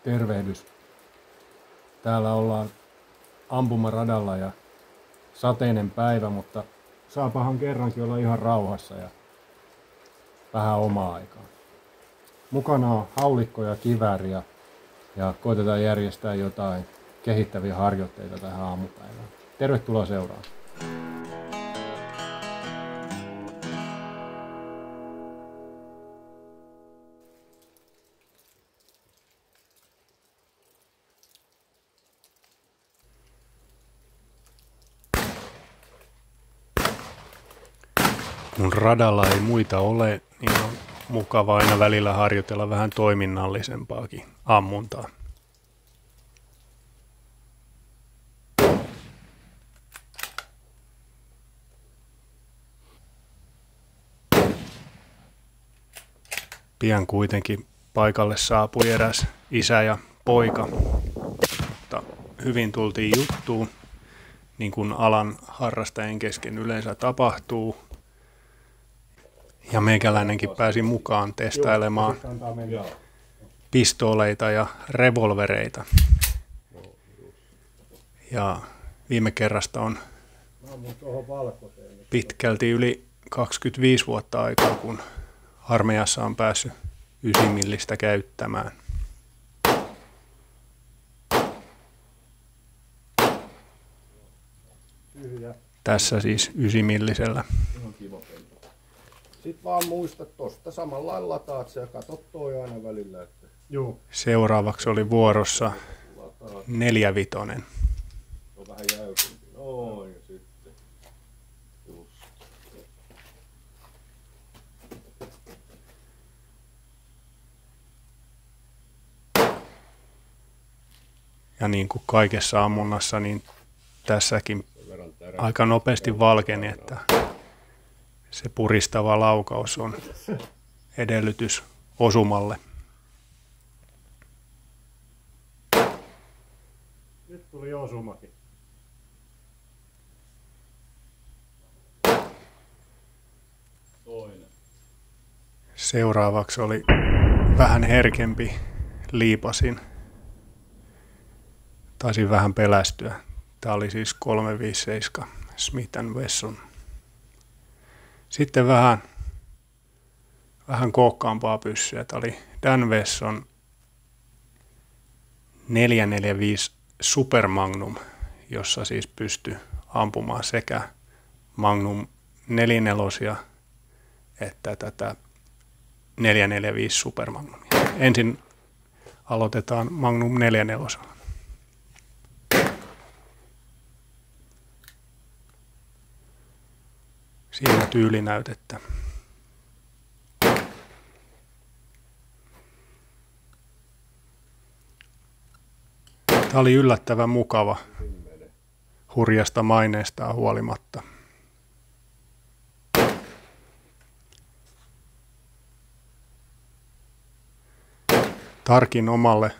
Tervehdys. Täällä ollaan ampumaradalla ja sateinen päivä, mutta saapahan kerrankin olla ihan rauhassa ja vähän omaa aikaa. Mukana on haulikko ja kivääri ja koitetaan järjestää jotain kehittäviä harjoitteita tähän aamupäivään. Tervetuloa seuraan. Kun radalla ei muita ole, niin on mukava aina välillä harjoitella vähän toiminnallisempaakin ammuntaa. Pian kuitenkin paikalle saapui eräs isä ja poika, mutta hyvin tultiin juttuun, niin kuin alan harrastajien kesken yleensä tapahtuu. Ja meikäläinenkin pääsi mukaan testailemaan pistooleita ja revolvereita. Ja viime kerrasta on pitkälti yli 25 vuotta aikaa, kun armeijassa on päässyt 9 millistä käyttämään. Tässä siis 9 millisellä. Sitten vaan muista tosta samalla lailla lataat se ja katot toi aina välillä. Että... Seuraavaksi oli vuorossa 4-vitonen. Se on vähän jäykempi. Noin ja sitten. Just. Ja niin kuin kaikessa ammunnassa, niin tässäkin aika nopeasti valkeni, että se puristava laukaus on edellytys osumalle. Nyt tuli osumakin. Toinen. Seuraavaksi oli vähän herkempi liipasin. Taisin vähän pelästyä. Tämä oli siis 357 Smith & Wesson. Sitten vähän kookkaampaa pyssyä. Tämä oli Dan Wesson 445 Super Magnum, jossa siis pystyi ampumaan sekä Magnum 44 että tätä 445 Super Magnumia. Ensin aloitetaan Magnum 44. Siinä tyylinäytettä. Tämä oli yllättävän mukava hurjasta maineestaan huolimatta. Tarkin omalle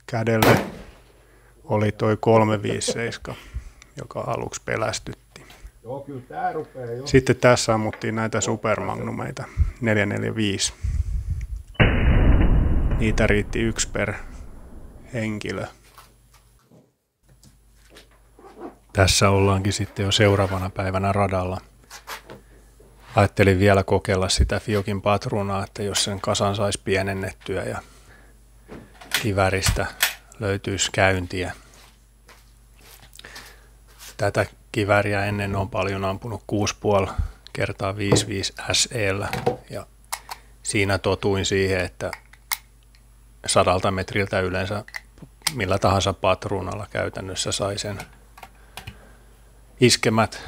kädelle oli toi 357, joka aluksi pelästytti. Joo, kyllä tää rupeaa jo. Sitten tässä ammuttiin näitä supermagnumeita, 445. Niitä riitti 1 per henkilö. Tässä ollaankin sitten jo seuraavana päivänä radalla. Ajattelin vielä kokeilla sitä Fiokin patruunaa, että jos sen kasan saisi pienennettyä ja kiväristä löytyisi käyntiä. Tätä kivääriä ennen on paljon ampunut 6,5 kertaa 55 SE:llä ja siinä totuin siihen, että 100 metriltä yleensä millä tahansa patruunalla käytännössä sai sen iskemät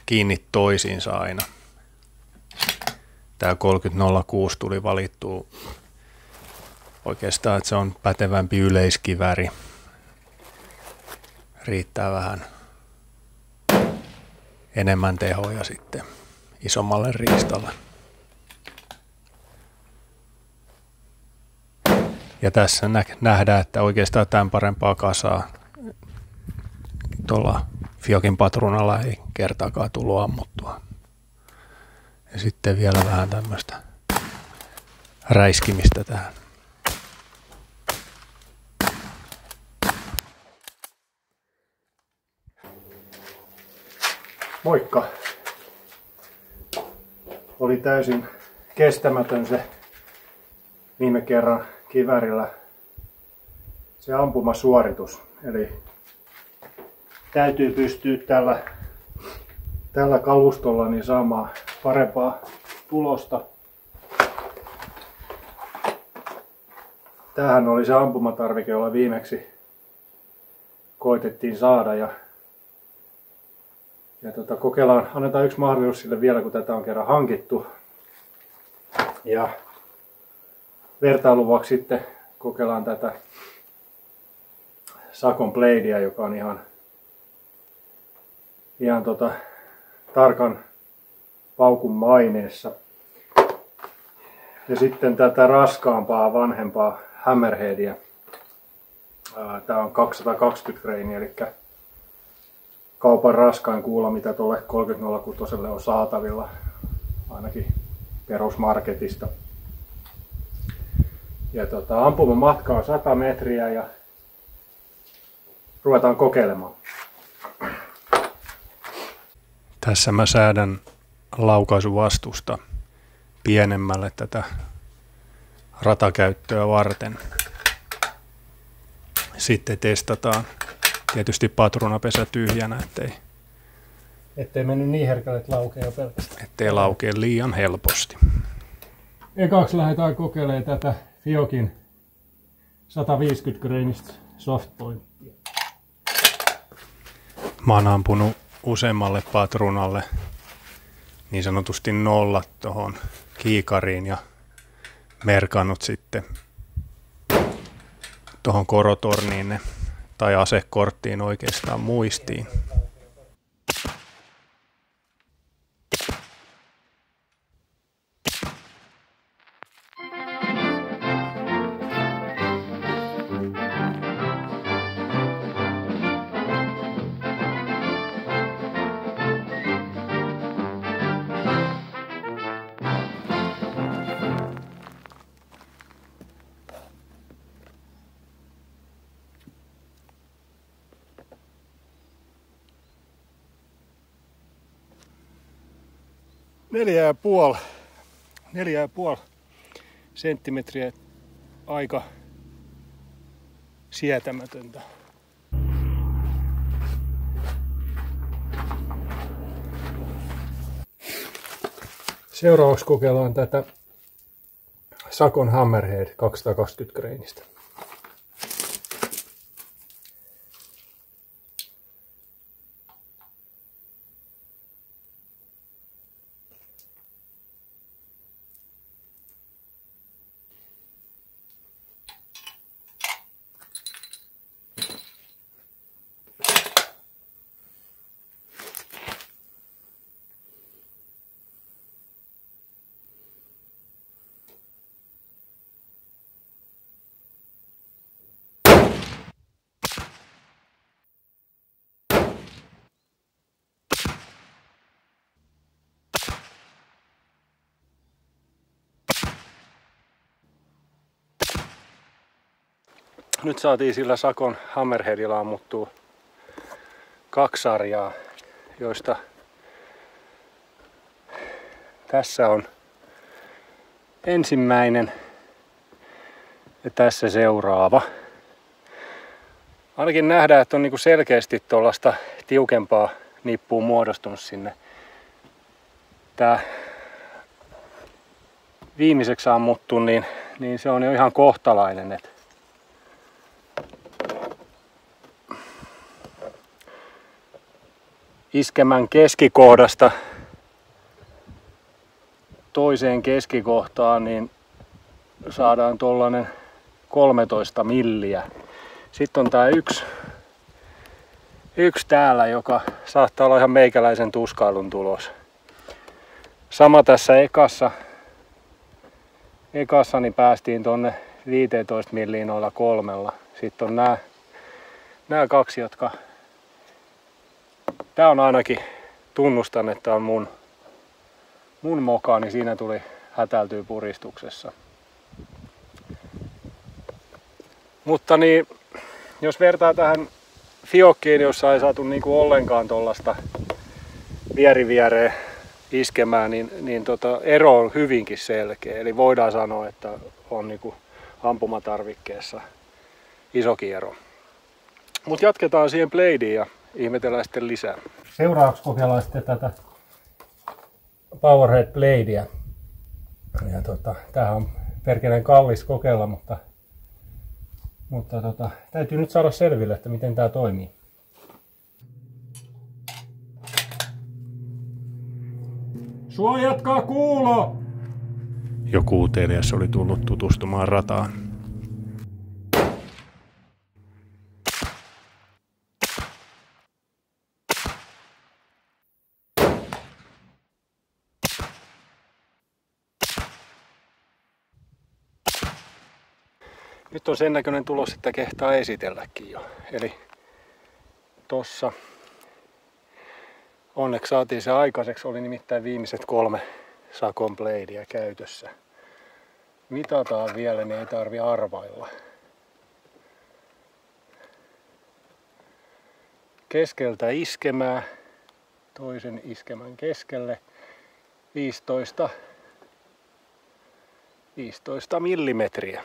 kiinni toisiinsa aina. Tämä 3006 tuli valittua oikeastaan, että se on pätevämpi yleiskivääri. Riittää vähän enemmän tehoja sitten isommalle riistalle. Ja tässä nähdään, että oikeastaan tämän parempaa kasaa tuolla Fiokin patruunalla ei kertaakaan tullut ammuttua. Ja sitten vielä vähän tämmöistä räiskimistä tähän. Moikka! Oli täysin kestämätön se viime kerran kiväärillä se ampumasuoritus. Eli täytyy pystyä tällä kalustolla niin saamaan parempaa tulosta. Tämähän oli se ampumatarvike, jolla viimeksi koitettiin saada. Ja kokeillaan, annetaan yksi mahdollisuus sille vielä, kun tätä on kerran hankittu. Ja vertailuvaksi sitten kokeillaan tätä Sakon Bladea, joka on ihan tarkan paukun maineessa. Ja sitten tätä raskaampaa, vanhempaa Hammerheadia. Tää on 220 graini, eli kaupan raskain kuula, mitä tuolle 3006 on saatavilla, ainakin perusmarketista. Ja ampuman matka on 100 metriä ja ruvetaan kokeilemaan. Tässä mä säädän laukaisuvastusta pienemmälle tätä ratakäyttöä varten. Sitten testataan tietysti patruunapesä tyhjänä, Ettei mennyt niin herkälle, että laukee jo pelkästään. ettei laukee liian helposti. Ekaksi lähdetään kokeilemaan tätä Fiokin 150 grainista softpointia. Mä oon ampunut useammalle patruunalle niin sanotusti nollat tuohon kiikariin ja merkannut sitten tuohon korotorniin tai asekorttiin oikeastaan muistiin. Neljä ja puoli senttimetriä, aika sietämätöntä. Seuraavaksi kokeillaan tätä Sakon Hammerhead 220 grainista. Nyt saatiin sillä Sakon Hammerheadilla ammuttua 2 sarjaa, joista tässä on ensimmäinen ja tässä seuraava. Ainakin nähdään, että on niinku selkeästi tuollaista tiukempaa nippua muodostunut sinne. Tää viimeiseksi ammuttu, niin se on jo ihan kohtalainen. Iskemän keskikohdasta toiseen keskikohtaan niin saadaan tuollainen 13 milliä. Sitten on tää yksi täällä, joka saattaa olla ihan meikäläisen tuskailun tulos. Sama tässä ekassa niin päästiin tonne 15 milliin noilla 3. Sitten on nämä 2, jotka tää on ainakin, tunnustan, että on mun moka, niin siinä tuli hätältyä puristuksessa. Mutta niin, jos vertaa tähän Fiokkiin, jossa ei saatu niinku ollenkaan tollasta viereen iskemään, niin ero on hyvinkin selkeä. Eli voidaan sanoa, että on niinku ampumatarvikkeessa isokin ero. Mutta jatketaan siihen bladeen ja ihmetellään sitten lisää. Seuraavaksi kokeillaan sitten tätä Powerhead bladea. Ja tämähän on perkeleen kallis kokeilla, mutta täytyy nyt saada selville, että miten tämä toimii. Suojatkaa kuulo! Joku utelias oli tullut tutustumaan rataan. Nyt on sen näköinen tulos, että kehtaa esitelläkin jo. Eli tossa onneksi saatiin se aikaiseksi, oli nimittäin viimeiset 3 sakon bladea käytössä. Mitataan vielä, niin ei tarvi arvailla. Keskeltä iskemää, toisen iskemän keskelle 15 millimetriä.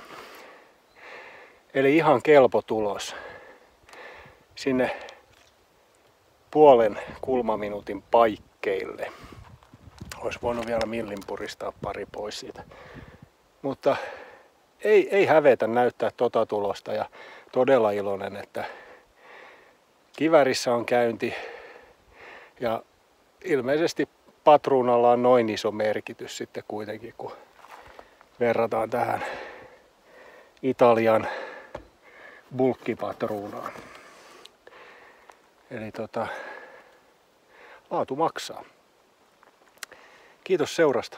Eli ihan kelpo tulos. Sinne puolen kulmaminuutin paikkeille. Olisi voinut vielä millin puristaa pari pois siitä. Mutta ei hävetä näyttää tota tulosta ja todella iloinen, että kiväärissä on käynti ja ilmeisesti patruunalla on noin iso merkitys sitten kuitenkin, kun verrataan tähän Italian bulkkipatruunaan. Eli laatu maksaa. Kiitos seurasta.